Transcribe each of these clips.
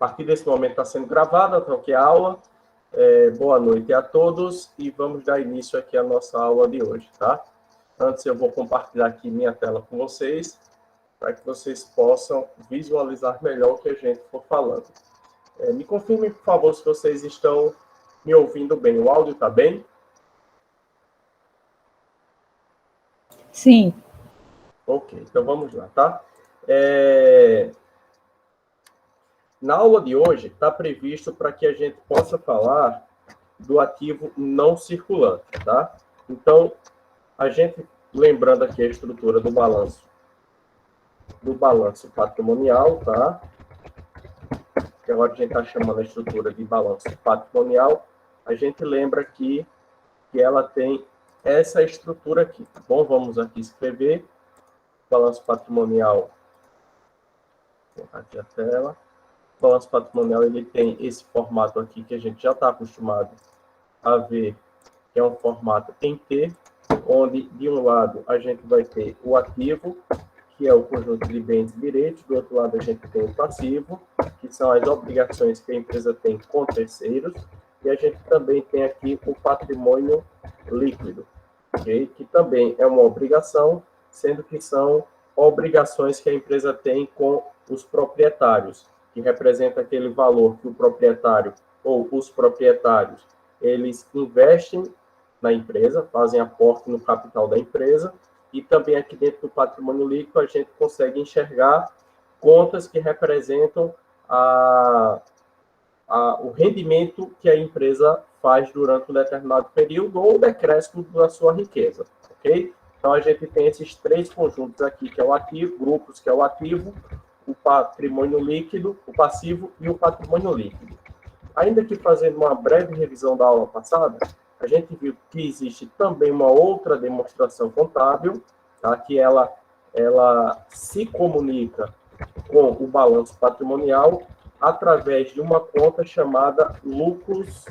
partir desse momento está sendo gravada, então aqui a aula. Boa noite a todos e vamos dar início aqui à nossa aula de hoje, tá? Antes eu vou compartilhar aqui minha tela com vocês, para que vocês possam visualizar melhor o que a gente for falando. Me confirmem, por favor, se vocês estão me ouvindo bem. O áudio está bem? Sim. Ok, então vamos lá, tá? Na aula de hoje, está previsto para que a gente possa falar do ativo não circulante, tá? Então, a gente, lembrando aqui a estrutura do balanço patrimonial, tá? Que agora a gente está chamando a estrutura de balanço patrimonial, a gente lembra aqui que ela tem essa estrutura aqui, tá bom? Vamos aqui escrever balanço patrimonial. Vou colocar aqui a tela. O balanço patrimonial ele tem esse formato aqui que a gente já está acostumado a ver, que é um formato em T, onde de um lado a gente vai ter o ativo, que é o conjunto de bens e direitos, do outro lado a gente tem o passivo, que são as obrigações que a empresa tem com terceiros, e a gente também tem aqui o patrimônio líquido, okay? Que também é uma obrigação, sendo que são obrigações que a empresa tem com os proprietários, que representa aquele valor que o proprietário ou os proprietários, eles investem na empresa, fazem aporte no capital da empresa, e também aqui dentro do patrimônio líquido a gente consegue enxergar contas que representam o rendimento que a empresa faz durante um determinado período ou o decréscimo da sua riqueza, ok? Então, a gente tem esses três conjuntos aqui, que é o ativo, grupos, que é o ativo, o patrimônio líquido, o passivo e o patrimônio líquido. Ainda que fazendo uma breve revisão da aula passada, a gente viu que existe também uma outra demonstração contábil, tá? Que ela se comunica com o balanço patrimonial através de uma conta chamada lucros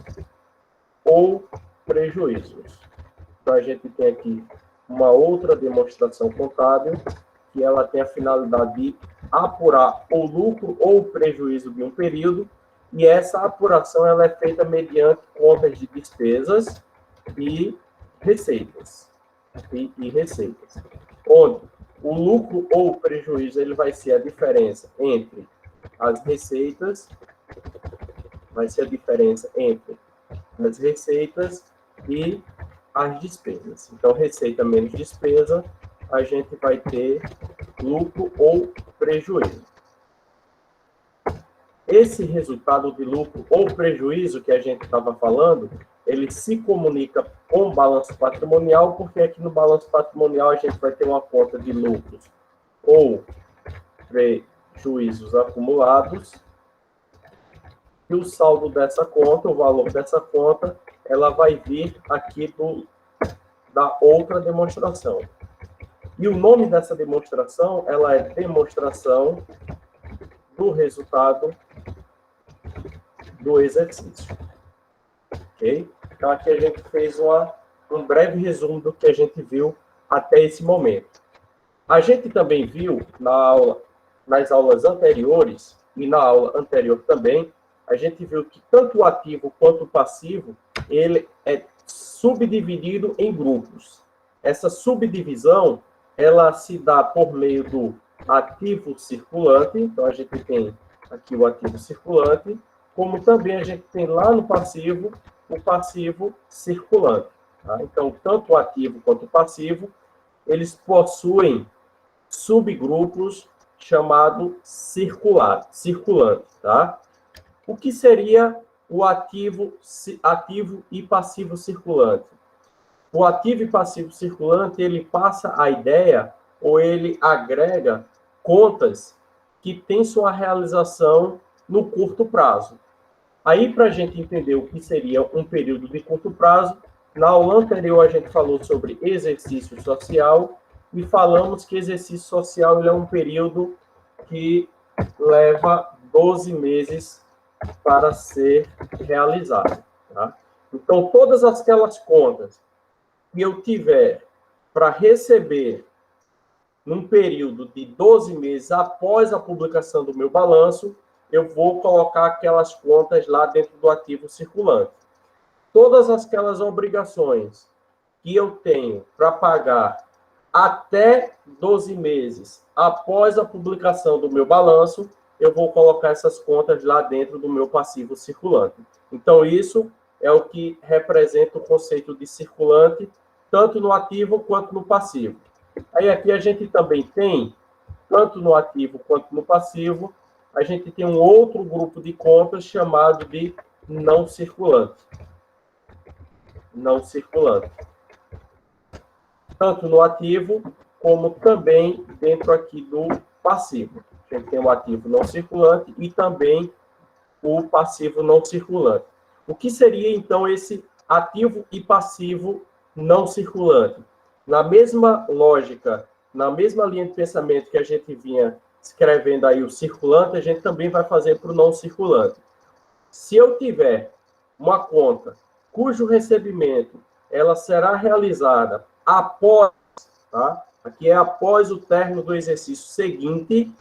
ou prejuízos. Então, a gente tem aqui uma outra demonstração contábil, que ela tem a finalidade de apurar o lucro ou o prejuízo de um período, e essa apuração ela é feita mediante contas de despesas e receitas. Onde o lucro ou o prejuízo ele vai ser a diferença entre as receitas, e as despesas. Então, receita menos despesa, a gente vai ter lucro ou prejuízo. Esse resultado de lucro ou prejuízo que a gente estava falando, ele se comunica com o balanço patrimonial, porque aqui no balanço patrimonial a gente vai ter uma conta de lucros ou prejuízos acumulados, e o saldo dessa conta, o valor dessa conta, ela vai vir aqui da outra demonstração. E o nome dessa demonstração, ela é demonstração do resultado do exercício. Ok? Então, aqui a gente fez um breve resumo do que a gente viu até esse momento. A gente também viu nas aulas anteriores, e na aula anterior também, a gente viu que tanto o ativo quanto o passivo, ele é subdividido em grupos. Essa subdivisão, ela se dá por meio do ativo circulante, então a gente tem aqui o ativo circulante, como também a gente tem lá no passivo, o passivo circulante. Tá? Então, tanto o ativo quanto o passivo, eles possuem subgrupos chamados circulante, tá? O que seria o ativo e passivo circulante? O ativo e passivo circulante, ele passa a ideia, ou ele agrega contas que têm sua realização no curto prazo. Aí, para a gente entender o que seria um período de curto prazo, na aula anterior a gente falou sobre exercício social e falamos que exercício social ele é um período que leva 12 meses para ser realizado. Tá? Então, todas aquelas contas que eu tiver para receber num período de 12 meses após a publicação do meu balanço, eu vou colocar aquelas contas lá dentro do ativo circulante. Todas aquelas obrigações que eu tenho para pagar até 12 meses após a publicação do meu balanço, eu vou colocar essas contas lá dentro do meu passivo circulante. Então, isso é o que representa o conceito de circulante, tanto no ativo quanto no passivo. Aí aqui a gente também tem, tanto no ativo quanto no passivo, a gente tem um outro grupo de contas chamado de não circulante. Não circulante. Tanto no ativo, como também dentro aqui do passivo. A gente tem o ativo não circulante e também o passivo não circulante. O que seria, então, esse ativo e passivo não circulante? Na mesma lógica, na mesma linha de pensamento que a gente vinha escrevendo aí o circulante, a gente também vai fazer para o não circulante. Se eu tiver uma conta cujo recebimento ela será realizada após, tá? Aqui é após o término do exercício seguinte,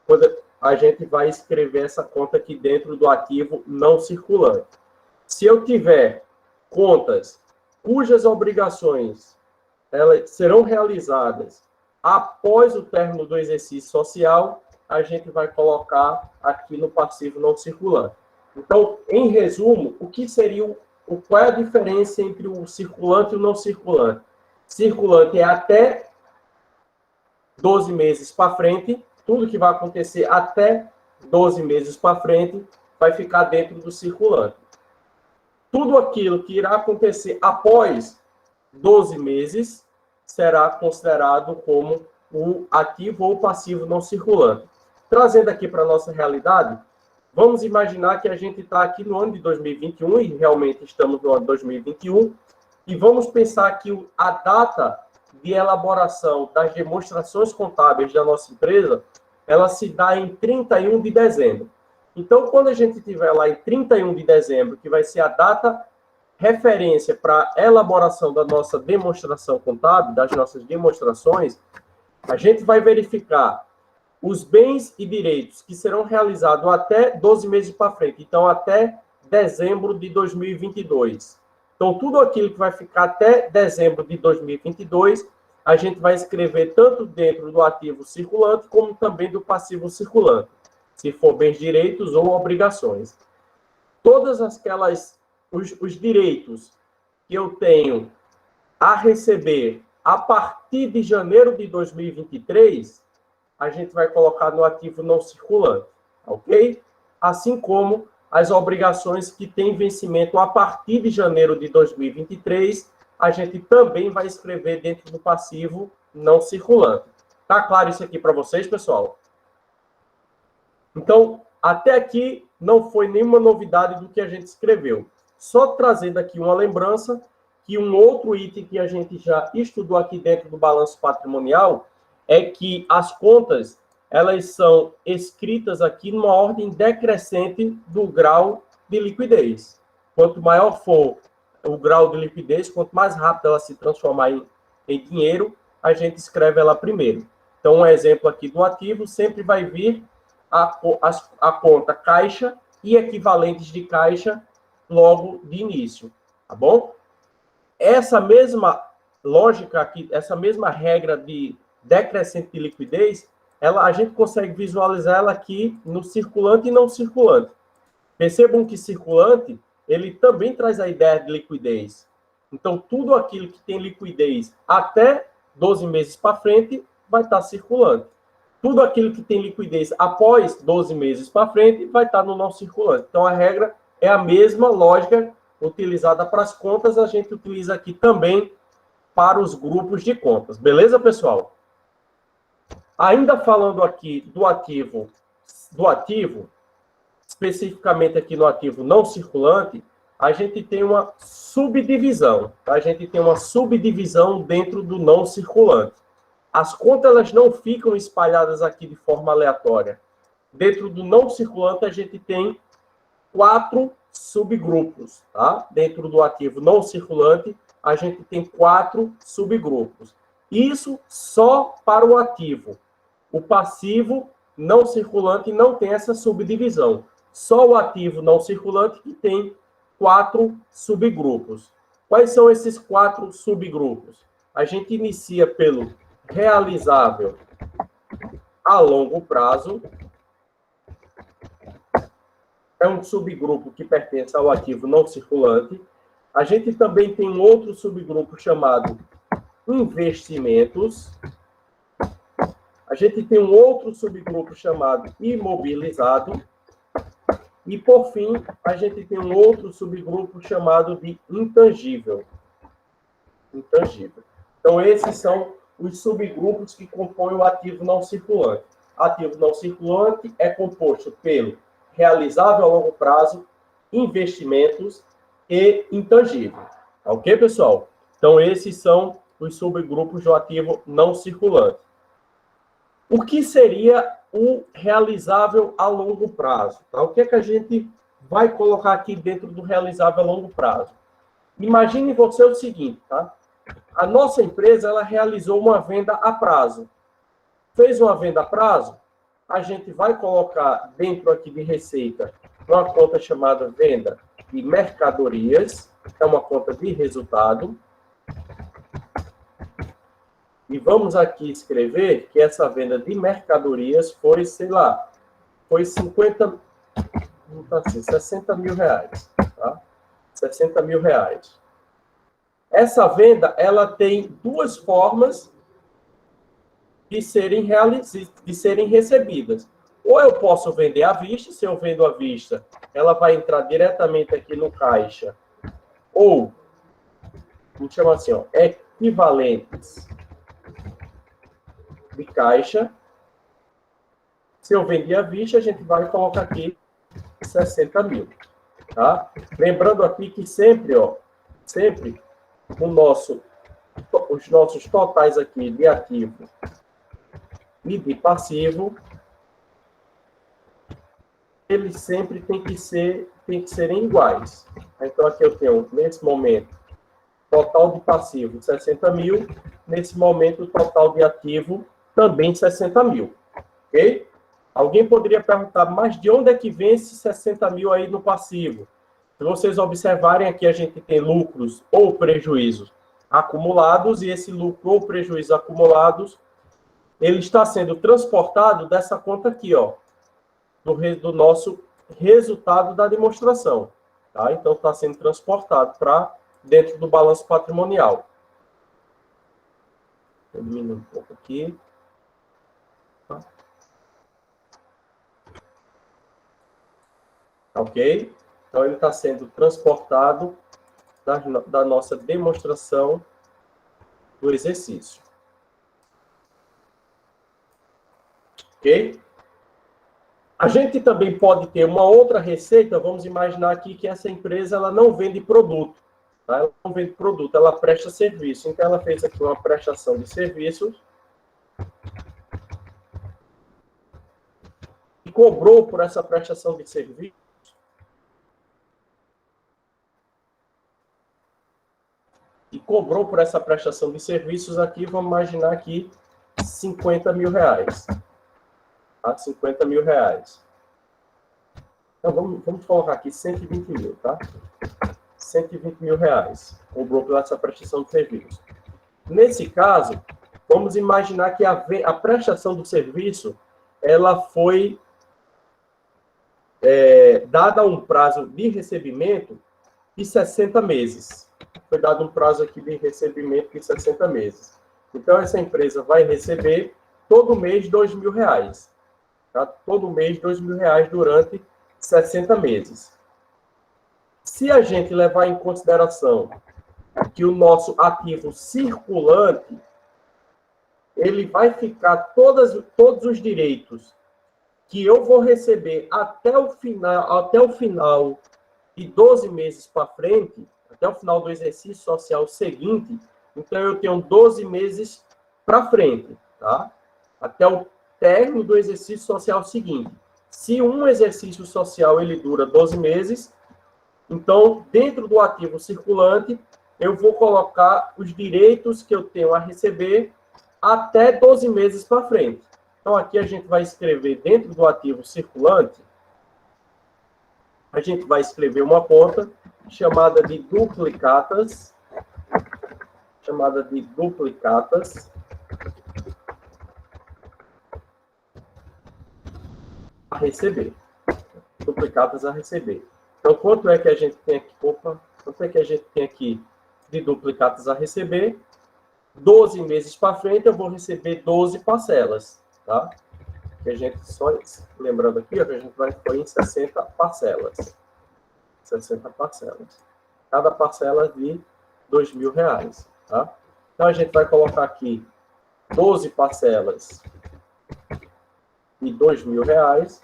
quando a gente vai escrever essa conta aqui dentro do ativo não circulante. Se eu tiver contas cujas obrigações elas serão realizadas após o término do exercício social, a gente vai colocar aqui no passivo não circulante. Então, em resumo, o que seria qual é a diferença entre o circulante e o não circulante? Circulante é até 12 meses para frente, tudo que vai acontecer até 12 meses para frente vai ficar dentro do circulante. Tudo aquilo que irá acontecer após 12 meses será considerado como o ativo ou passivo não circulante. Trazendo aqui para a nossa realidade, vamos imaginar que a gente está aqui no ano de 2021, e realmente estamos no ano de 2021, e vamos pensar que a data de elaboração das demonstrações contábeis da nossa empresa, ela se dá em 31 de dezembro. Então, quando a gente estiver lá em 31 de dezembro, que vai ser a data referência para a elaboração da nossa demonstração contábil, das nossas demonstrações, a gente vai verificar os bens e direitos que serão realizados até 12 meses para frente, então até dezembro de 2022. Então, tudo aquilo que vai ficar até dezembro de 2022, a gente vai escrever tanto dentro do ativo circulante, como também do passivo circulante, se for bens direitos ou obrigações. Todas os direitos que eu tenho a receber a partir de janeiro de 2023, a gente vai colocar no ativo não circulante, ok? Assim como as obrigações que têm vencimento a partir de janeiro de 2023, a gente também vai escrever dentro do passivo não circulante. Tá claro isso aqui para vocês, pessoal? Então, até aqui não foi nenhuma novidade do que a gente escreveu. Só trazendo aqui uma lembrança que um outro item que a gente já estudou aqui dentro do balanço patrimonial é que as contas, elas são escritas aqui numa ordem decrescente do grau de liquidez. Quanto maior for o grau de liquidez, quanto mais rápido ela se transformar em dinheiro, a gente escreve ela primeiro. Então, um exemplo aqui do ativo, sempre vai vir a conta caixa e equivalentes de caixa logo de início, tá bom? Essa mesma lógica aqui, essa mesma regra de decrescente de liquidez, a gente consegue visualizar ela aqui no circulante e não circulante. Percebam que circulante, ele também traz a ideia de liquidez. Então, tudo aquilo que tem liquidez até 12 meses para frente vai estar circulante. Tudo aquilo que tem liquidez após 12 meses para frente vai estar no não circulante. Então, a regra é a mesma lógica utilizada para as contas, a gente utiliza aqui também para os grupos de contas. Beleza, pessoal? Ainda falando aqui do ativo, especificamente aqui no ativo não circulante, a gente tem uma subdivisão. Tá? A gente tem uma subdivisão dentro do não circulante. As contas elas não ficam espalhadas aqui de forma aleatória. Dentro do não circulante, a gente tem 4 subgrupos. Tá? Dentro do ativo não circulante, a gente tem 4 subgrupos. Isso só para o ativo. O passivo não circulante não tem essa subdivisão. Só o ativo não circulante que tem 4 subgrupos. Quais são esses 4 subgrupos? A gente inicia pelo realizável a longo prazo. É um subgrupo que pertence ao ativo não circulante. A gente também tem um outro subgrupo chamado investimentos. A gente tem um outro subgrupo chamado imobilizado. E, por fim, a gente tem um outro subgrupo chamado de intangível. Intangível. Então, esses são os subgrupos que compõem o ativo não circulante. Ativo não circulante é composto pelo realizável a longo prazo, investimentos e intangível. Ok, pessoal? Então, esses são os subgrupos do ativo não circulante. O que seria o realizável a longo prazo? Tá? O que é que a gente vai colocar aqui dentro do realizável a longo prazo? Imagine você o seguinte, tá? A nossa empresa, ela realizou uma venda a prazo. Fez uma venda a prazo, a gente vai colocar dentro aqui de receita uma conta chamada venda de mercadorias, é uma conta de resultado. E vamos aqui escrever que essa venda de mercadorias foi, sei lá, foi 60 mil reais. Tá? 60 mil reais. Essa venda, ela tem 2 formas de serem recebidas. Ou eu posso vender à vista, se eu vendo à vista, ela vai entrar diretamente aqui no caixa. Ou, vamos chamar assim, ó, equivalentes de caixa. Se eu vender à vista, a gente vai colocar aqui 60 mil. Tá? Lembrando aqui que sempre, ó, sempre os nossos totais aqui de ativo e de passivo, eles sempre têm que serem iguais. Então, aqui eu tenho, nesse momento, total de passivo 60 mil, nesse momento, o total de ativo também 60 mil. Ok? Alguém poderia perguntar, mas de onde é que vem esses 60 mil aí no passivo? Se vocês observarem aqui, a gente tem lucros ou prejuízos acumulados, e esse lucro ou prejuízo acumulados, ele está sendo transportado dessa conta aqui, ó, do nosso resultado da demonstração. Tá? Então, está sendo transportado para dentro do balanço patrimonial. Vou diminuir um pouco aqui. Tá? Ok? Então, ele está sendo transportado da nossa demonstração do exercício. Ok? A gente também pode ter uma outra receita. Vamos imaginar aqui que essa empresa ela não vende produto. Tá? Ela não vende produto, ela presta serviço. Então, ela fez aqui uma prestação de serviços e cobrou por essa prestação de serviço. E cobrou por essa prestação de serviços aqui, vamos imaginar aqui, 50 mil reais. Tá? 50 mil reais. Então, vamos colocar aqui 120 mil, tá? 120 mil reais. Cobrou por essa prestação de serviço. Nesse caso, vamos imaginar que a prestação do serviço, ela foi dada um prazo de recebimento de 60 meses. Foi dado um prazo aqui de recebimento de 60 meses. Então, essa empresa vai receber todo mês R$2.000. Tá? Todo mês R$2.000 durante 60 meses. Se a gente levar em consideração que o nosso ativo circulante, ele vai ficar todos os direitos que eu vou receber até o final de 12 meses para frente, até o final do exercício social seguinte, então eu tenho 12 meses para frente, tá? Até o término do exercício social seguinte. Se um exercício social ele dura 12 meses, então, dentro do ativo circulante, eu vou colocar os direitos que eu tenho a receber até 12 meses para frente. Então, aqui a gente vai escrever dentro do ativo circulante, a gente vai escrever uma conta chamada de duplicatas, a receber. Duplicatas a receber. Então, quanto é que a gente tem aqui? Quanto é que a gente tem aqui de duplicatas a receber? 12 meses para frente, eu vou receber 12 parcelas, tá? Que a gente só, lembrando aqui, ó, que a gente vai pôr em 60 parcelas. 60 parcelas. Cada parcela de R$2.000, tá? Então, a gente vai colocar aqui 12 parcelas de R$2.000.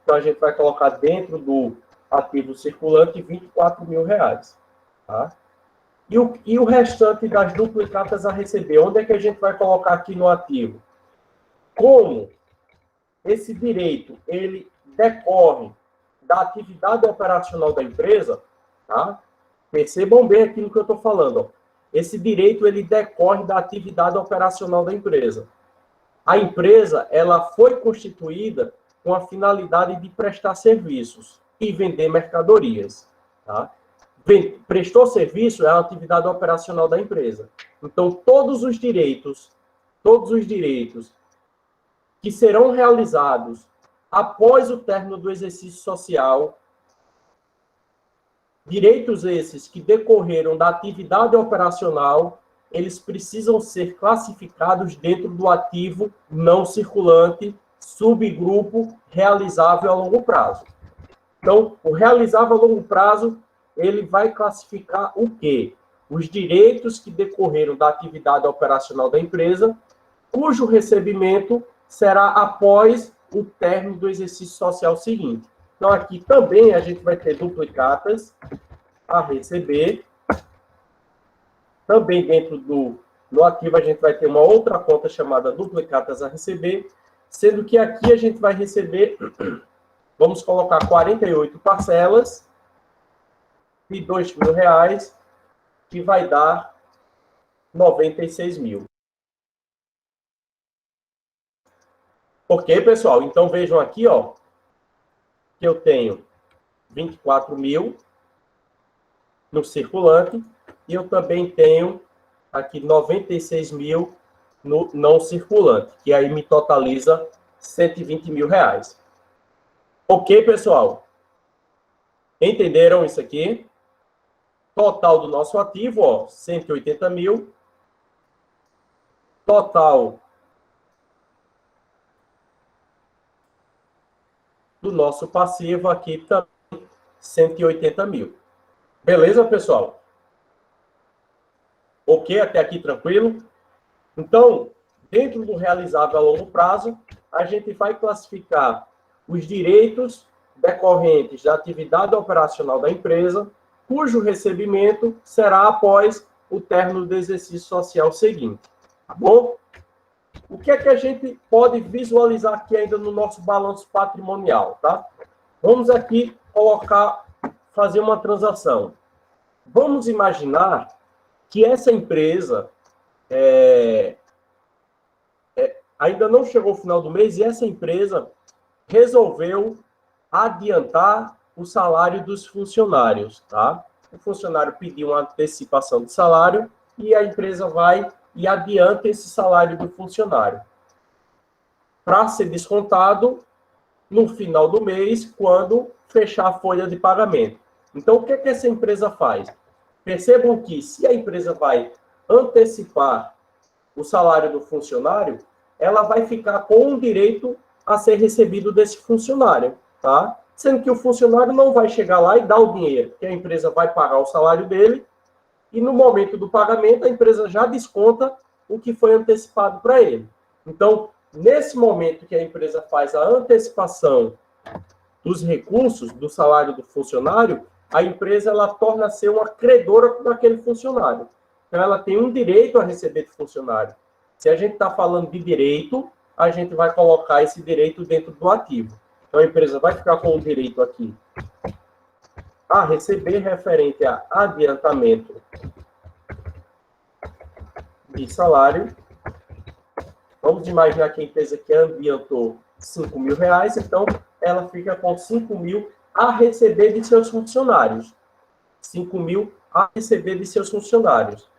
Então, a gente vai colocar dentro do ativo circulante R$24.000, tá? E o restante das duplicatas a receber, onde é que a gente vai colocar aqui no ativo? Como esse direito, ele decorre da atividade operacional da empresa, tá? Percebam bem aquilo que eu estou falando, ó. Esse direito, ele decorre da atividade operacional da empresa. A empresa, ela foi constituída com a finalidade de prestar serviços e vender mercadorias, tá? Prestou serviço é a atividade operacional da empresa. Então, todos os direitos que serão realizados após o término do exercício social, direitos esses que decorreram da atividade operacional, eles precisam ser classificados dentro do ativo não circulante, subgrupo realizável a longo prazo. Então, o realizável a longo prazo, ele vai classificar o quê? Os direitos que decorreram da atividade operacional da empresa, cujo recebimento será após o término do exercício social seguinte. Então, aqui também a gente vai ter duplicatas a receber. Também dentro do ativo a gente vai ter uma outra conta chamada duplicatas a receber, sendo que aqui a gente vai receber, vamos colocar 48 parcelas de R$2.000, que vai dar 96 mil. Ok, pessoal? Então, vejam aqui, ó, que eu tenho 24 mil no circulante e eu também tenho aqui 96 mil no não circulante, que aí me totaliza R$120 mil. Ok, pessoal? Entenderam isso aqui? Total do nosso ativo, ó, 180 mil. Total do nosso passivo aqui também, 180 mil. Beleza, pessoal? Ok, até aqui tranquilo? Então, dentro do realizável a longo prazo, a gente vai classificar os direitos decorrentes da atividade operacional da empresa, cujo recebimento será após o término do exercício social seguinte. Tá bom? O que é que a gente pode visualizar aqui ainda no nosso balanço patrimonial, tá? Vamos aqui fazer uma transação. Vamos imaginar que essa empresa ainda não chegou ao final do mês e essa empresa resolveu adiantar o salário dos funcionários, tá? O funcionário pediu uma antecipação de salário e a empresa vai e adianta esse salário do funcionário para ser descontado no final do mês, quando fechar a folha de pagamento. Então, o que é que essa empresa faz? Percebam que, se a empresa vai antecipar o salário do funcionário, ela vai ficar com o direito a ser recebido desse funcionário, tá? Sendo que o funcionário não vai chegar lá e dar o dinheiro, porque a empresa vai pagar o salário dele e no momento do pagamento a empresa já desconta o que foi antecipado para ele. Então, nesse momento que a empresa faz a antecipação dos recursos do salário do funcionário, a empresa ela torna a ser uma credora daquele funcionário. Então, ela tem um direito a receber do funcionário. Se a gente está falando de direito, a gente vai colocar esse direito dentro do ativo. Então, a empresa vai ficar com o direito aqui a receber referente a adiantamento de salário, Vamos imaginar que a empresa que adiantou R$5.000, então ela fica com 5.000 a receber de seus funcionários. 5.000 a receber de seus funcionários.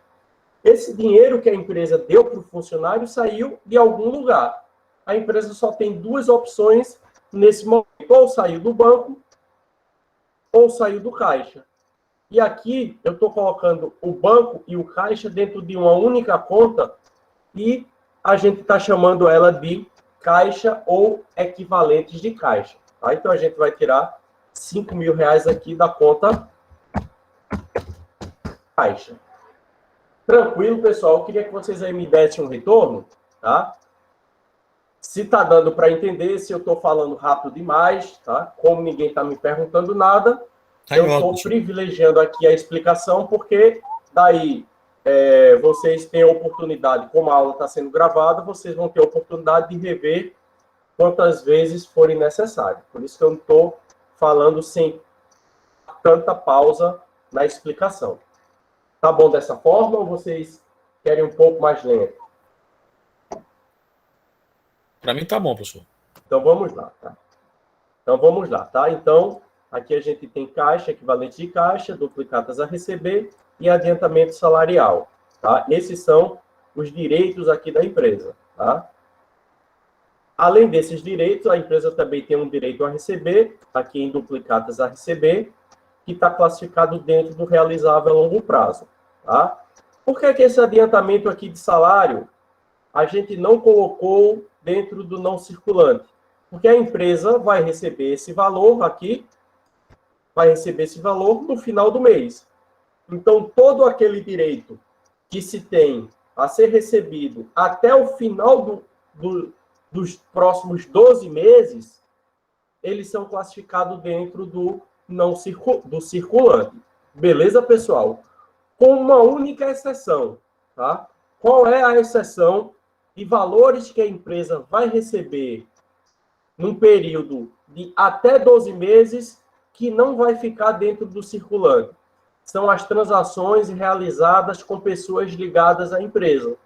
Esse dinheiro que a empresa deu para o funcionário saiu de algum lugar. A empresa só tem duas opções nesse momento. Ou saiu do banco, ou saiu do caixa. E aqui eu estou colocando o banco e o caixa dentro de uma única conta e a gente está chamando ela de caixa ou equivalentes de caixa. Tá? Então, a gente vai tirar R$5.000 aqui da conta caixa. Tranquilo, pessoal? Eu queria que vocês aí me dessem um retorno, tá? Se está dando para entender, se eu estou falando rápido demais, tá? Como ninguém está me perguntando nada, eu estou privilegiando aqui a explicação, porque daí vocês têm a oportunidade, como a aula está sendo gravada, vocês vão ter a oportunidade de rever quantas vezes forem necessário. Por isso que eu não estou falando sem tanta pausa na explicação. Tá bom dessa forma ou vocês querem um pouco mais lento? Para mim tá bom, professor. Então vamos lá, tá? Então, aqui a gente tem caixa, equivalente de caixa, duplicatas a receber e adiantamento salarial, tá? Esses são os direitos aqui da empresa, tá? Além desses direitos, a empresa também tem um direito a receber, aqui em duplicatas a receber, que está classificado dentro do realizável a longo prazo, tá? Por que esse adiantamento aqui de salário a gente não colocou dentro do não circulante? Porque a empresa vai receber esse valor aqui, vai receber esse valor no final do mês. Então, todo aquele direito que se tem a ser recebido até o final dos próximos 12 meses, eles são classificados dentro do circulante. Beleza, pessoal? Com uma única exceção, tá? Qual é a exceção de valores que a empresa vai receber num período de até 12 meses que não vai ficar dentro do circulante? São as transações realizadas com pessoas ligadas à empresa.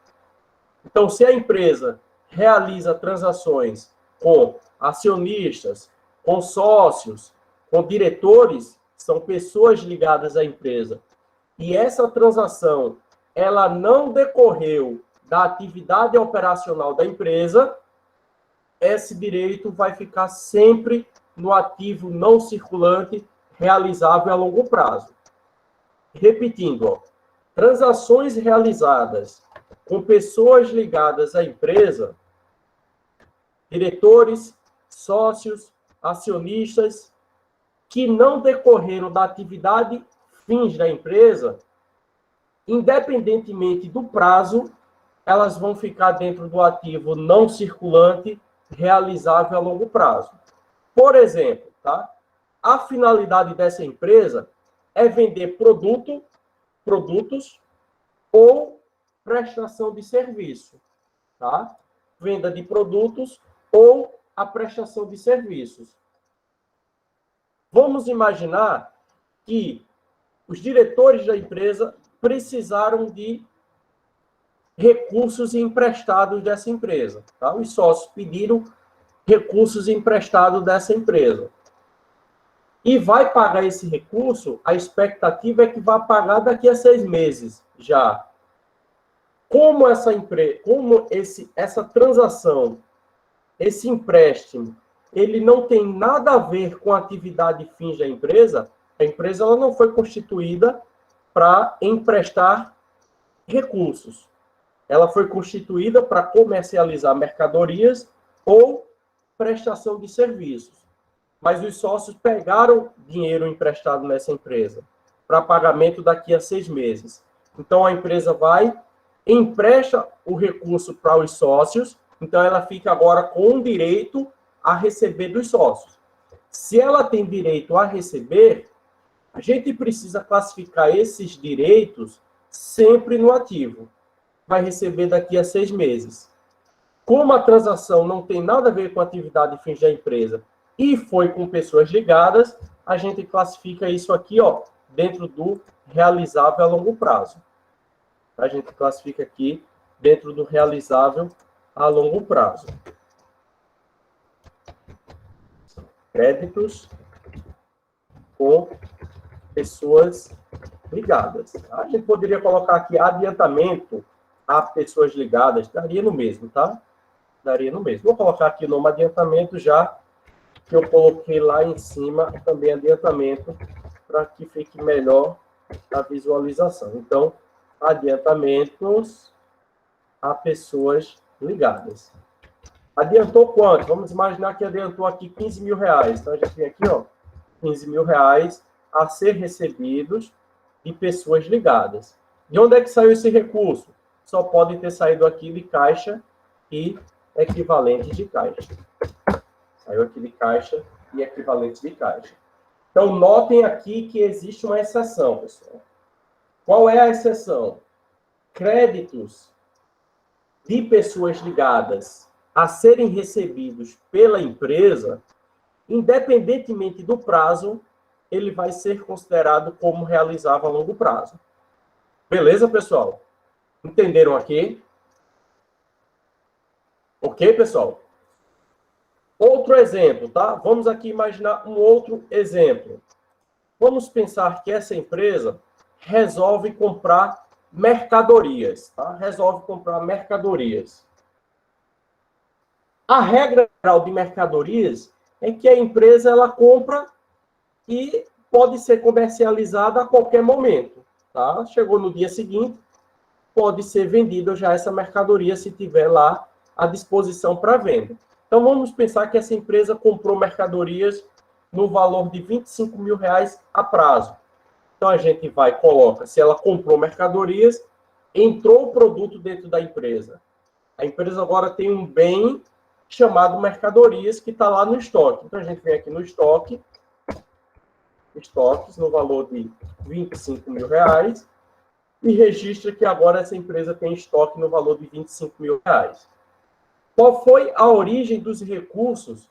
Então, se a empresa realiza transações com acionistas, com sócios, com diretores, são pessoas ligadas à empresa, e essa transação ela não decorreu da atividade operacional da empresa, esse direito vai ficar sempre no ativo não circulante realizável a longo prazo. Repetindo, ó, transações realizadas com pessoas ligadas à empresa, diretores, sócios, acionistas, que não decorreram da atividade fins da empresa, independentemente do prazo, elas vão ficar dentro do ativo não circulante realizável a longo prazo. Por exemplo, tá? A finalidade dessa empresa é vender produtos ou prestação de serviço, tá? Venda de produtos ou a prestação de serviços. Vamos imaginar que os diretores da empresa precisaram de recursos emprestados dessa empresa, tá? Os sócios pediram recursos emprestados dessa empresa. E vai pagar esse recurso, a expectativa é que vai pagar daqui a 6 meses já. Como essa transação, esse empréstimo, ele não tem nada a ver com a atividade fins da empresa, a empresa ela não foi constituída para emprestar recursos. Ela foi constituída para comercializar mercadorias ou prestação de serviços. Mas os sócios pegaram dinheiro emprestado nessa empresa para pagamento daqui a 6 meses. Então, a empresa vai, empresta o recurso para os sócios, então ela fica agora com o direito a receber dos sócios. Se ela tem direito a receber, a gente precisa classificar esses direitos sempre no ativo. Vai receber daqui a 6 meses. Como a transação não tem nada a ver com a atividade fins da empresa e foi com pessoas ligadas, a gente classifica isso aqui, ó, dentro do realizável a longo prazo. A gente classifica aqui dentro do realizável a longo prazo. Créditos com pessoas ligadas. A gente poderia colocar aqui adiantamento a pessoas ligadas, daria no mesmo, tá? Daria no mesmo. Vou colocar aqui o nome adiantamento, já que eu coloquei lá em cima também adiantamento, para que fique melhor a visualização. Então, adiantamentos a pessoas ligadas. Adiantou quanto? Vamos imaginar que adiantou aqui 15 mil reais. Então, a gente tem aqui, ó, 15 mil reais a ser recebidos de pessoas ligadas. De onde é que saiu esse recurso? Só pode ter saído aqui de caixa e equivalente de caixa. Saiu aqui de caixa e equivalente de caixa. Então, notem aqui que existe uma exceção, pessoal. Qual é a exceção? Créditos de pessoas ligadas a serem recebidos pela empresa, independentemente do prazo, ele vai ser considerado como realizável a longo prazo. Beleza, pessoal? Entenderam aqui? Ok, pessoal? Outro exemplo, tá? Vamos aqui imaginar um outro exemplo. Vamos pensar que essa empresa resolve comprar mercadorias, tá? Resolve comprar mercadorias. A regra geral de mercadorias é que a empresa ela compra e pode ser comercializada a qualquer momento, tá? Chegou no dia seguinte, pode ser vendida já essa mercadoria se tiver lá à disposição para venda. Então, vamos pensar que essa empresa comprou mercadorias no valor de 25 mil reais a prazo. Então, a gente vai, coloca, se ela comprou mercadorias, entrou o produto dentro da empresa. A empresa agora tem um bem chamado mercadorias, que está lá no estoque. Então, a gente vem aqui no estoque, estoques no valor de 25 mil reais, e registra que agora essa empresa tem estoque no valor de 25 mil reais. Qual foi a origem dos recursos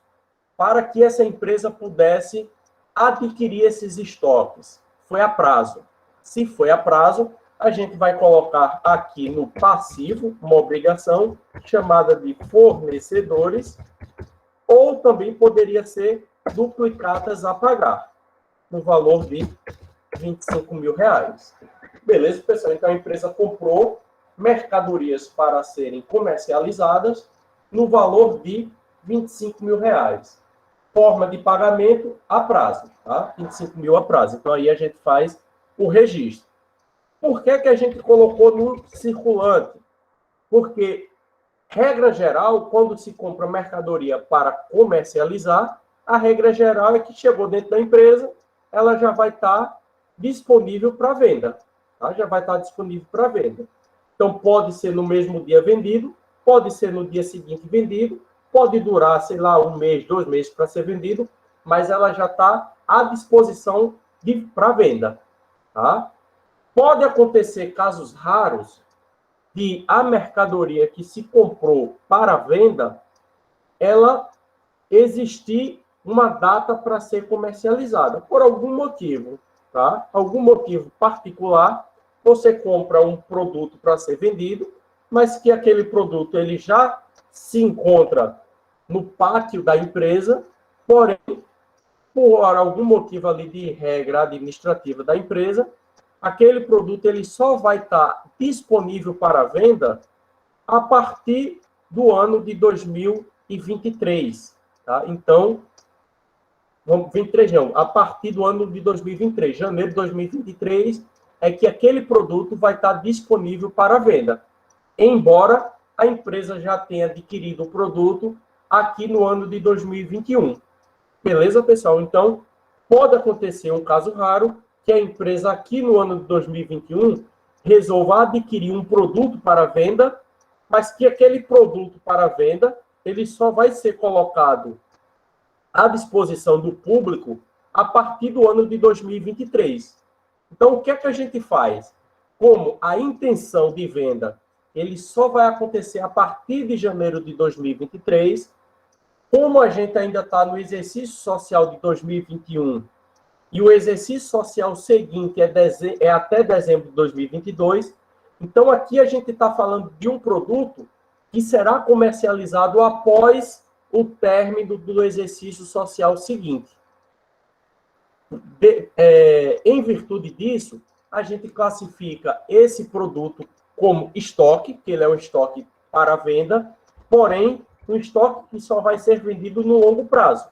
para que essa empresa pudesse adquirir esses estoques? Foi a prazo. Se foi a prazo, a gente vai colocar aqui no passivo uma obrigação chamada de fornecedores, ou também poderia ser duplicatas a pagar, no valor de 25 mil reais. Beleza, pessoal? Então, a empresa comprou mercadorias para serem comercializadas no valor de 25 mil reais. Forma de pagamento a prazo, tá? 25 mil a prazo. Então, aí a gente faz o registro. Por que que a gente colocou no circulante? Porque, regra geral, quando se compra mercadoria para comercializar, a regra geral é que chegou dentro da empresa, ela já vai estar disponível para venda. Tá? Já vai estar disponível para venda. Então, pode ser no mesmo dia vendido, pode ser no dia seguinte vendido, pode durar, sei lá, 1 mês, 2 meses para ser vendido, mas ela já está à disposição para venda. Tá? Pode acontecer casos raros de a mercadoria que se comprou para venda, ela existir uma data para ser comercializada, por algum motivo, tá? Algum motivo particular, você compra um produto para ser vendido, mas que aquele produto ele já se encontra no pátio da empresa, porém, por algum motivo ali de regra administrativa da empresa, aquele produto ele só vai estar disponível para venda a partir do ano de 2023. Tá? Então, 23 não, a partir do ano de 2023, janeiro de 2023, é que aquele produto vai estar disponível para venda. Embora a empresa já tenha adquirido o produto aqui no ano de 2021. Beleza, pessoal? Então, pode acontecer um caso raro que a empresa aqui no ano de 2021 resolva adquirir um produto para venda, mas que aquele produto para venda, ele só vai ser colocado à disposição do público a partir do ano de 2023. Então, o que é que a gente faz? Como a intenção de venda ele só vai acontecer a partir de janeiro de 2023, como a gente ainda está no exercício social de 2021 e o exercício social seguinte é até dezembro de 2022, então aqui a gente está falando de um produto que será comercializado após o término do exercício social seguinte. Em virtude disso, a gente classifica esse produto como estoque, que ele é um estoque para venda, porém, um estoque que só vai ser vendido no longo prazo.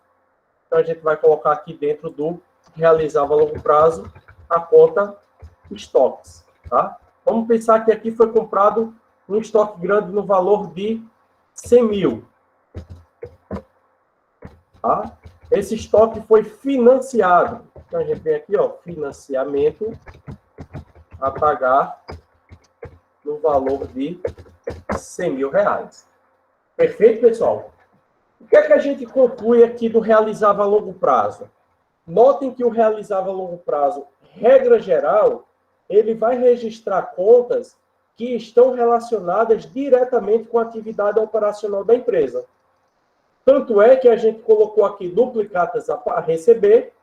Então, a gente vai colocar aqui dentro do realizável a longo prazo a conta estoques. Tá? Vamos pensar que aqui foi comprado um estoque grande no valor de 100 mil. Tá? Esse estoque foi financiado. Então, a gente vem aqui, ó, financiamento a pagar no valor de 100 mil reais. Perfeito, pessoal? O que é que a gente conclui aqui do realizável a longo prazo? Notem que o realizável a longo prazo, regra geral, ele vai registrar contas que estão relacionadas diretamente com a atividade operacional da empresa. Tanto é que a gente colocou aqui duplicatas a receber,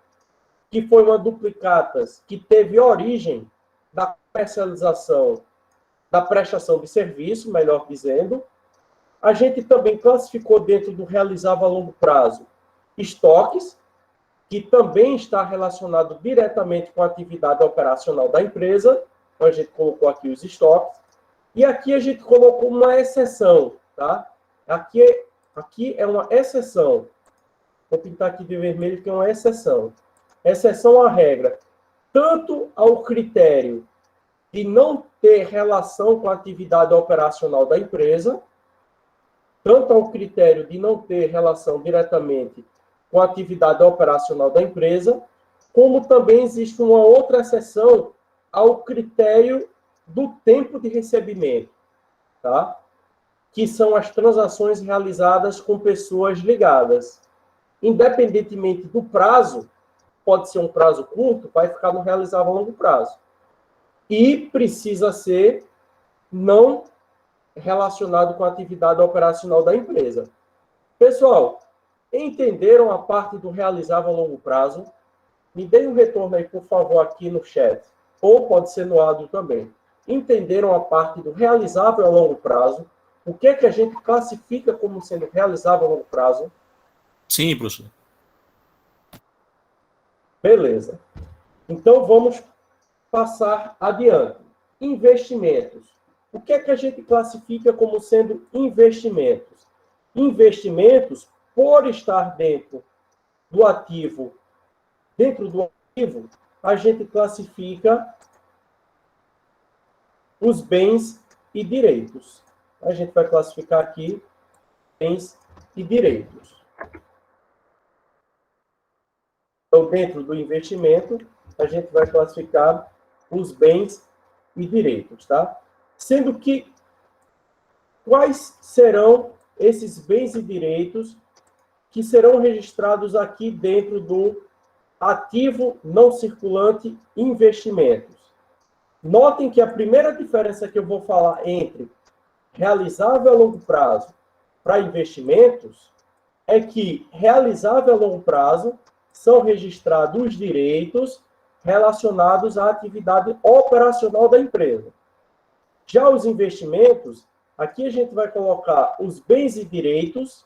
que foi uma duplicatas que teve origem da comercialização, da prestação de serviço, melhor dizendo. A gente também classificou dentro do realizável a longo prazo estoques, que também está relacionado diretamente com a atividade operacional da empresa. Então, a gente colocou aqui os estoques. E aqui a gente colocou uma exceção, tá? Aqui é uma exceção. Vou pintar aqui de vermelho, que é uma exceção. Exceção à regra. Tanto ao critério de não ter relação com a atividade operacional da empresa, tanto ao critério de não ter relação diretamente com a atividade operacional da empresa, como também existe uma outra exceção ao critério do tempo de recebimento, tá? Que são as transações realizadas com pessoas ligadas. Independentemente do prazo, pode ser um prazo curto, vai ficar no realizável a longo prazo. E precisa ser não relacionado com a atividade operacional da empresa. Pessoal, entenderam a parte do realizável a longo prazo? Me deem um retorno aí, por favor, aqui no chat. Ou pode ser no áudio também. Entenderam a parte do realizável a longo prazo? O que é que a gente classifica como sendo realizável a longo prazo? Sim, professor. Beleza. Então, vamos passar adiante. Investimentos. O que é que a gente classifica como sendo investimentos? Investimentos, por estar dentro do ativo, a gente classifica os bens e direitos. A gente vai classificar aqui bens e direitos. Então, dentro do investimento, a gente vai classificar os bens e direitos, tá? Sendo que, quais serão esses bens e direitos que serão registrados aqui dentro do ativo não circulante investimentos? Notem que a primeira diferença que eu vou falar entre realizável a longo prazo para investimentos é que realizável a longo prazo são registrados os direitos relacionados à atividade operacional da empresa. Já os investimentos, aqui a gente vai colocar os bens e direitos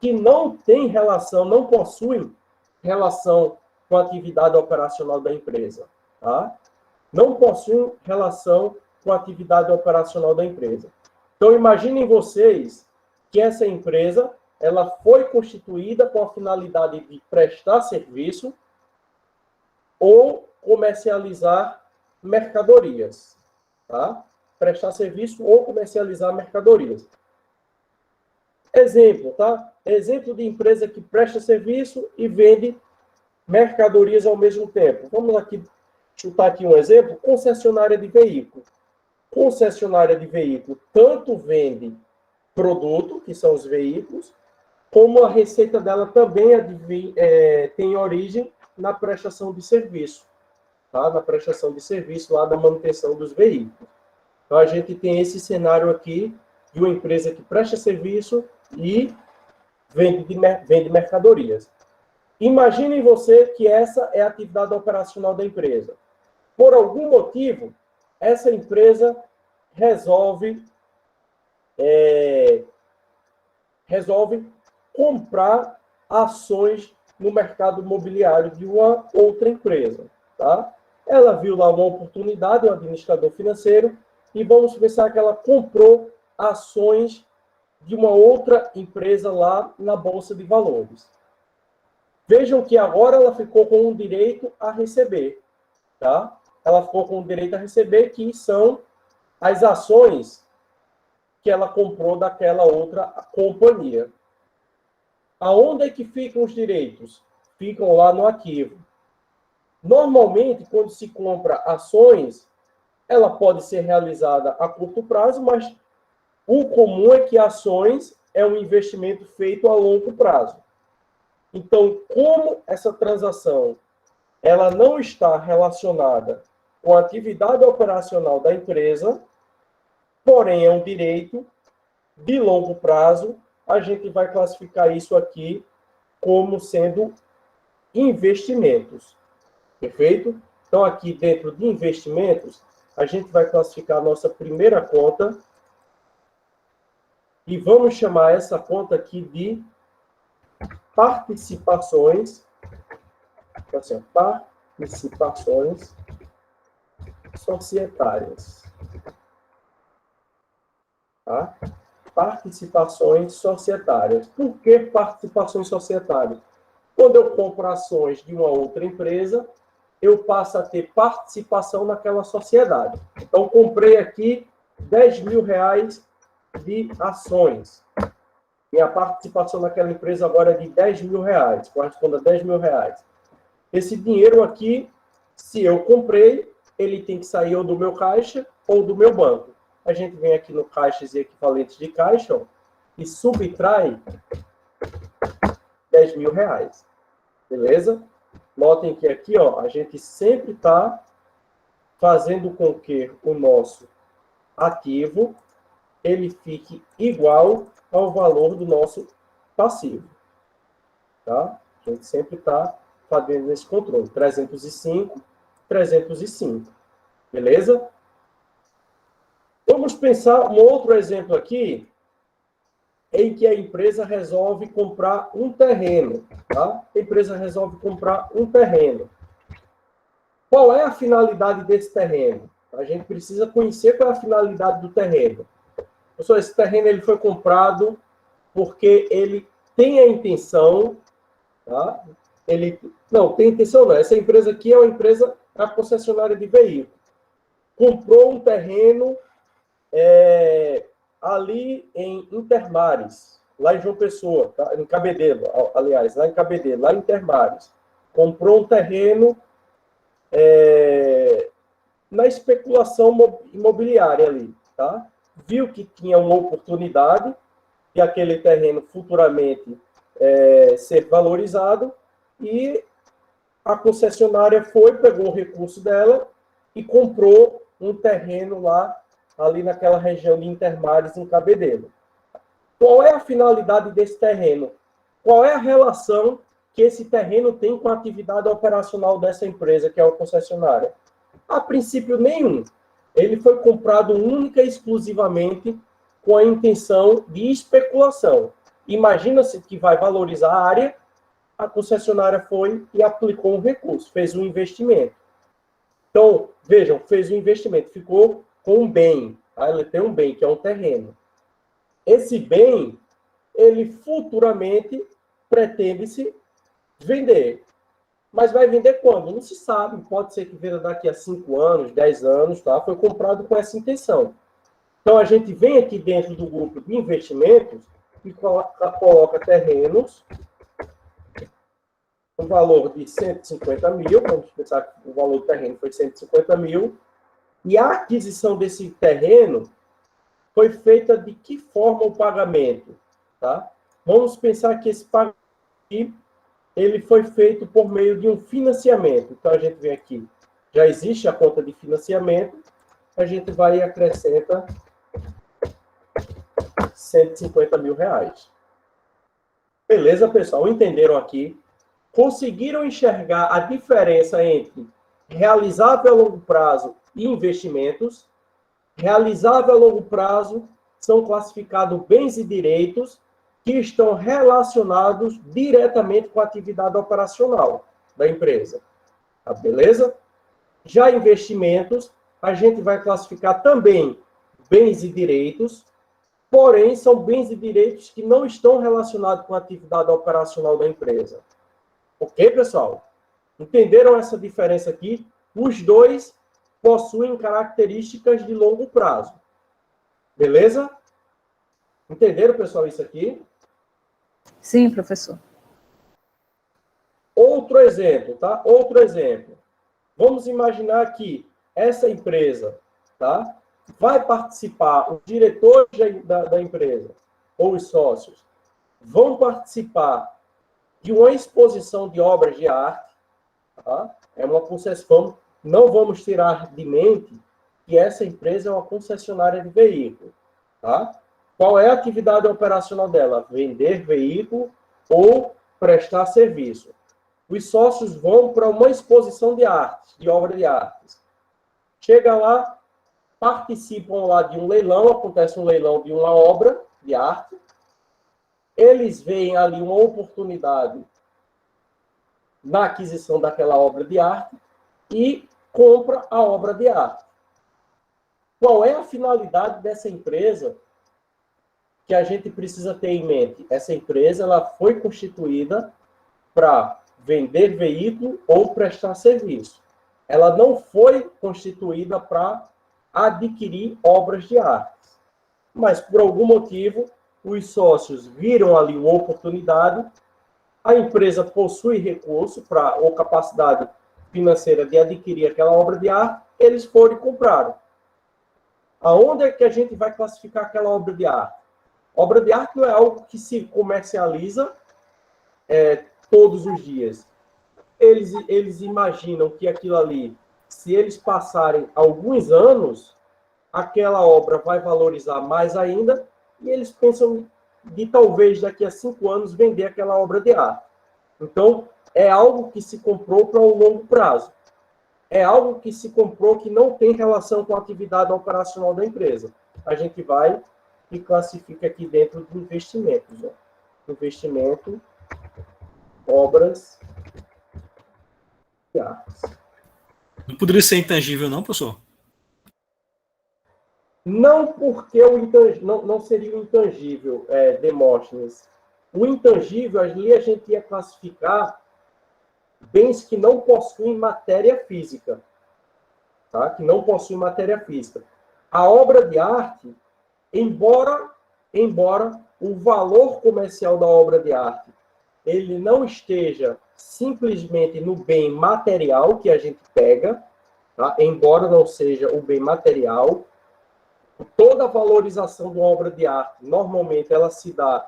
que não têm relação, não possuem relação com a atividade operacional da empresa, tá? Não possuem relação com a atividade operacional da empresa. Então, imaginem vocês que essa empresa, ela foi constituída com a finalidade de prestar serviço ou comercializar mercadorias, tá? Prestar serviço ou comercializar mercadorias. Exemplo, tá? Exemplo de empresa que presta serviço e vende mercadorias ao mesmo tempo. Vamos aqui chutar aqui um exemplo. Concessionária de veículo. Concessionária de veículo tanto vende produto, que são os veículos, como a receita dela também tem origem na prestação de serviço, tá? Na prestação de serviço lá da manutenção dos veículos. Então, a gente tem esse cenário aqui de uma empresa que presta serviço e vende mercadorias. Imaginem você que essa é a atividade operacional da empresa. Por algum motivo, essa empresa resolve resolve comprar ações no mercado imobiliário de uma outra empresa. Tá? Ela viu lá uma oportunidade, um administrador financeiro, e vamos pensar que ela comprou ações de uma outra empresa lá na Bolsa de Valores. Vejam que agora ela ficou com o direito a receber. Tá? Ela ficou com o direito a receber, que são as ações que ela comprou daquela outra companhia. Aonde é que ficam os direitos? Ficam lá no ativo. Normalmente, quando se compra ações, ela pode ser realizada a curto prazo, mas o comum é que ações é um investimento feito a longo prazo. Então, como essa transação ela não está relacionada com a atividade operacional da empresa, porém é um direito de longo prazo, a gente vai classificar isso aqui como sendo investimentos. Perfeito? Então, aqui dentro de investimentos, a gente vai classificar a nossa primeira conta e vamos chamar essa conta aqui de participações. Então, assim, participações societárias. Tá? Participações societárias. Por que participações societárias? Quando eu compro ações de uma outra empresa, eu passo a ter participação naquela sociedade. Então, comprei aqui 10 mil reais de ações. Minha participação naquela empresa agora é de 10 mil reais, corresponde a 10 mil reais. Esse dinheiro aqui, se eu comprei, ele tem que sair ou do meu caixa ou do meu banco. A gente vem aqui no caixas e equivalentes de caixa, ó, e subtrai 10 mil reais. Beleza? Notem que aqui, ó, a gente sempre está fazendo com que o nosso ativo ele fique igual ao valor do nosso passivo. Tá? A gente sempre está fazendo esse controle. 305, 305. Beleza? Vamos pensar um outro exemplo aqui, em que a empresa resolve comprar um terreno. Tá? A empresa resolve comprar um terreno. Qual é a finalidade desse terreno? A gente precisa conhecer qual é a finalidade do terreno. Pessoal, esse terreno ele foi comprado porque ele tem a intenção, tá? Não, tem intenção não. Essa empresa aqui é uma empresa, a concessionária de veículos. Comprou um terreno ali em Intermares, lá em João Pessoa, tá? Em Cabedelo, aliás, lá em Cabedelo, lá em Intermares. Comprou um terreno na especulação imobiliária ali, tá? Viu que tinha uma oportunidade de aquele terreno futuramente ser valorizado e a concessionária pegou o recurso dela e comprou um terreno lá, ali naquela região de Intermares, em Cabedelo. Qual é a finalidade desse terreno? Qual é a relação que esse terreno tem com a atividade operacional dessa empresa, que é a concessionária? A princípio, nenhum. Ele foi comprado única e exclusivamente com a intenção de especulação. Imagina-se que vai valorizar a área, a concessionária foi e aplicou um recurso, fez um investimento. Então, vejam, fez um investimento, ficou com um bem. Tá? Ele tem um bem, que é um terreno. Esse bem, ele futuramente pretende-se vender. Mas vai vender quando? Não se sabe. Pode ser que venda daqui a 5 anos, 10 anos, tá? Foi comprado com essa intenção. Então, a gente vem aqui dentro do grupo de investimentos e coloca terrenos, um valor de 150 mil, vamos pensar que o valor do terreno foi 150 mil, e a aquisição desse terreno foi feita de que forma o pagamento? Tá? Vamos pensar que esse pagamento ele foi feito por meio de um financiamento. Então, a gente vem aqui, já existe a conta de financiamento, a gente vai e acrescenta 150 mil reais. Beleza, pessoal? Entenderam aqui? Conseguiram enxergar a diferença entre realizável a longo prazo e investimentos? Realizável a longo prazo são classificados bens e direitos que estão relacionados diretamente com a atividade operacional da empresa. Tá, beleza? Já investimentos, a gente vai classificar também bens e direitos, porém, são bens e direitos que não estão relacionados com a atividade operacional da empresa. Ok, pessoal? Entenderam essa diferença aqui? Os dois possuem características de longo prazo. Beleza? Entenderam, pessoal, isso aqui? Sim, professor. Outro exemplo, tá? Outro exemplo. Vamos imaginar que essa empresa, tá? Vai participar, os diretores da empresa, ou os sócios, vão participar de uma exposição de obras de arte, tá? É uma concessão, não vamos tirar de mente que essa empresa é uma concessionária de veículo, tá? Qual é a atividade operacional dela? Vender veículo ou prestar serviço. Os sócios vão para uma exposição de arte, de obra de artes. Chega lá, participam lá de um leilão, acontece um leilão de uma obra de arte. Eles veem ali uma oportunidade na aquisição daquela obra de arte e compra a obra de arte. Qual é a finalidade dessa empresa que a gente precisa ter em mente? Essa empresa ela foi constituída para vender veículo ou prestar serviço. Ela não foi constituída para adquirir obras de arte. Mas, por algum motivo, os sócios viram ali uma oportunidade, a empresa possui recurso ou capacidade financeira de adquirir aquela obra de arte, eles foram e compraram. Aonde é que a gente vai classificar aquela obra de arte? Obra de arte não é algo que se comercializa todos os dias. Eles imaginam que aquilo ali, se eles passarem alguns anos, aquela obra vai valorizar mais ainda, e eles pensam de talvez daqui a 5 anos vender aquela obra de arte. Então, é algo que se comprou para o longo prazo. É algo que se comprou que não tem relação com a atividade operacional da empresa. A gente vai e classifica aqui dentro de investimentos. Ó. Investimento, obras e artes. Não poderia ser intangível, não, professor? Não porque não seria o intangível, Demóstenes. O intangível, ali a gente ia classificar bens que não possuem matéria física. Tá? Que não possuem matéria física. A obra de arte, embora o valor comercial da obra de arte ele não esteja simplesmente no bem material que a gente pega, tá? Embora não seja o bem material, toda a valorização de uma obra de arte, normalmente ela se dá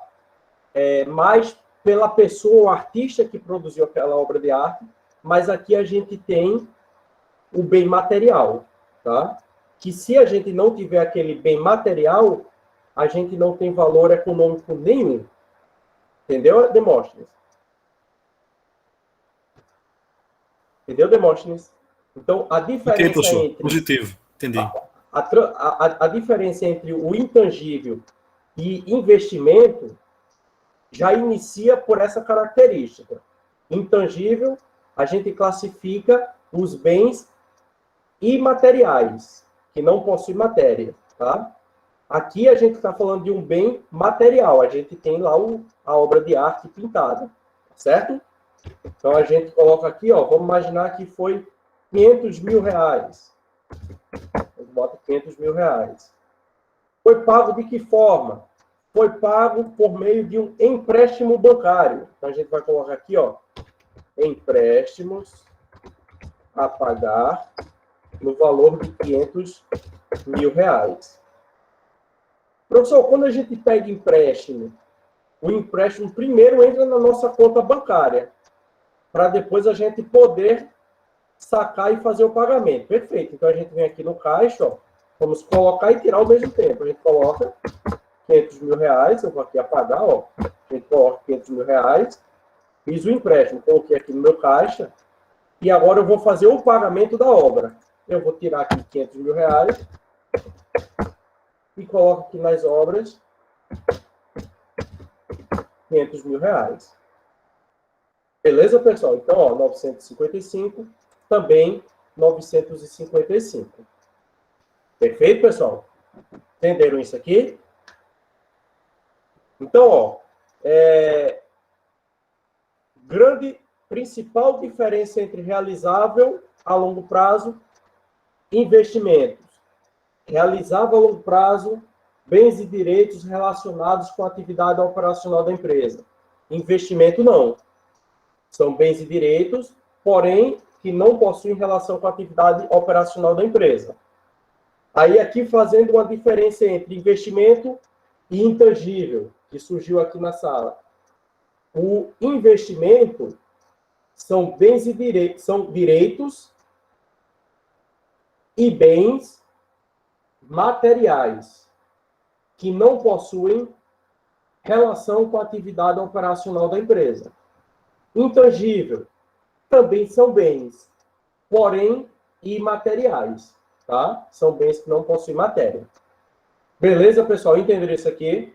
mais pela pessoa, o artista que produziu aquela obra de arte, mas aqui a gente tem o bem material, tá? Que se a gente não tiver aquele bem material, a gente não tem valor econômico nenhum. Entendeu, Demóstenes? Entendeu, Demóstenes? Então, a diferença professor. entre... Positivo, entendi. A diferença entre o intangível e investimento já inicia por essa característica. Intangível, a gente classifica os bens imateriais, que não possuem matéria, tá? Aqui a gente está falando de um bem material, a gente tem lá a obra de arte pintada, certo? Então a gente coloca aqui, ó, vamos imaginar que foi 500 mil reais. Bota 500 mil reais. Foi pago de que forma? Foi pago por meio de um empréstimo bancário. Então, a gente vai colocar aqui, ó, empréstimos a pagar no valor de 500 mil reais. Professor, quando a gente pega empréstimo, o empréstimo primeiro entra na nossa conta bancária, para depois a gente poder sacar e fazer o pagamento. Perfeito. Então, a gente vem aqui no caixa, ó, vamos colocar e tirar ao mesmo tempo. A gente coloca 500 mil reais, eu vou aqui apagar, ó. A gente coloca 500 mil reais, fiz o empréstimo, coloquei aqui no meu caixa, e agora eu vou fazer o pagamento da obra. Eu vou tirar aqui 500 mil reais, e coloca aqui nas obras R$ 500.000. Beleza, pessoal? Então, ó, 955, também 955. Perfeito, pessoal? Entenderam isso aqui? Então, ó, grande principal diferença entre realizável a longo prazo e investimentos. Realizável a longo prazo, bens e direitos relacionados com a atividade operacional da empresa. Investimento, não. São bens e direitos, porém, que não possuem relação com a atividade operacional da empresa. Aí, aqui, fazendo uma diferença entre investimento e intangível, que surgiu aqui na sala. O investimento são bens e direitos, são direitos e bens materiais que não possuem relação com a atividade operacional da empresa. Intangível também são bens, porém imateriais, tá? São bens que não possuem matéria. Beleza, pessoal? Entenderam isso aqui?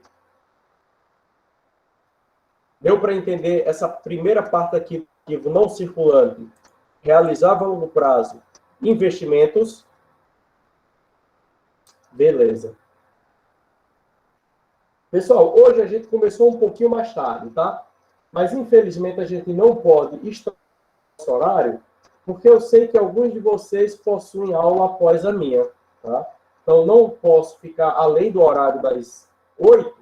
Deu para entender essa primeira parte aqui, não circulante, realizável a longo prazo, investimentos. Beleza. Pessoal, hoje a gente começou um pouquinho mais tarde, tá? Mas, infelizmente, a gente não pode estourar o horário, porque eu sei que alguns de vocês possuem aula após a minha, tá? Então, não posso ficar além do horário das 8,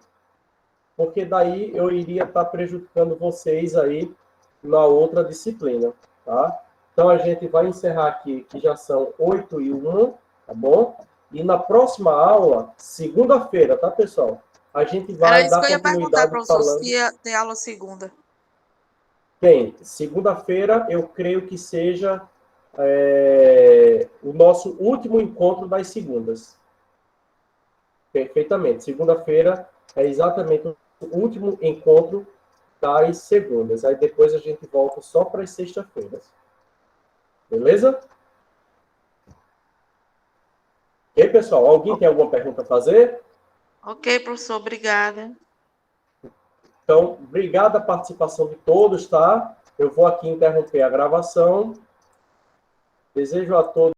porque daí eu iria estar prejudicando vocês aí na outra disciplina, tá? Então, a gente vai encerrar aqui, que já são 8h01, tá bom? E na próxima aula, segunda-feira, tá, pessoal? A gente vai Era isso dar que eu ia perguntar, continuidade professor, falando... se ia ter aula segunda. Tem. Segunda-feira, eu creio que seja o nosso último encontro das segundas. Perfeitamente. Segunda-feira é exatamente o último encontro das segundas. Aí depois a gente volta só para as sextas-feiras. Beleza? Ok, pessoal? Alguém tem alguma pergunta a fazer? Ok, professor, obrigada. Então, obrigado a participação de todos, tá? Eu vou aqui interromper a gravação. Desejo a todos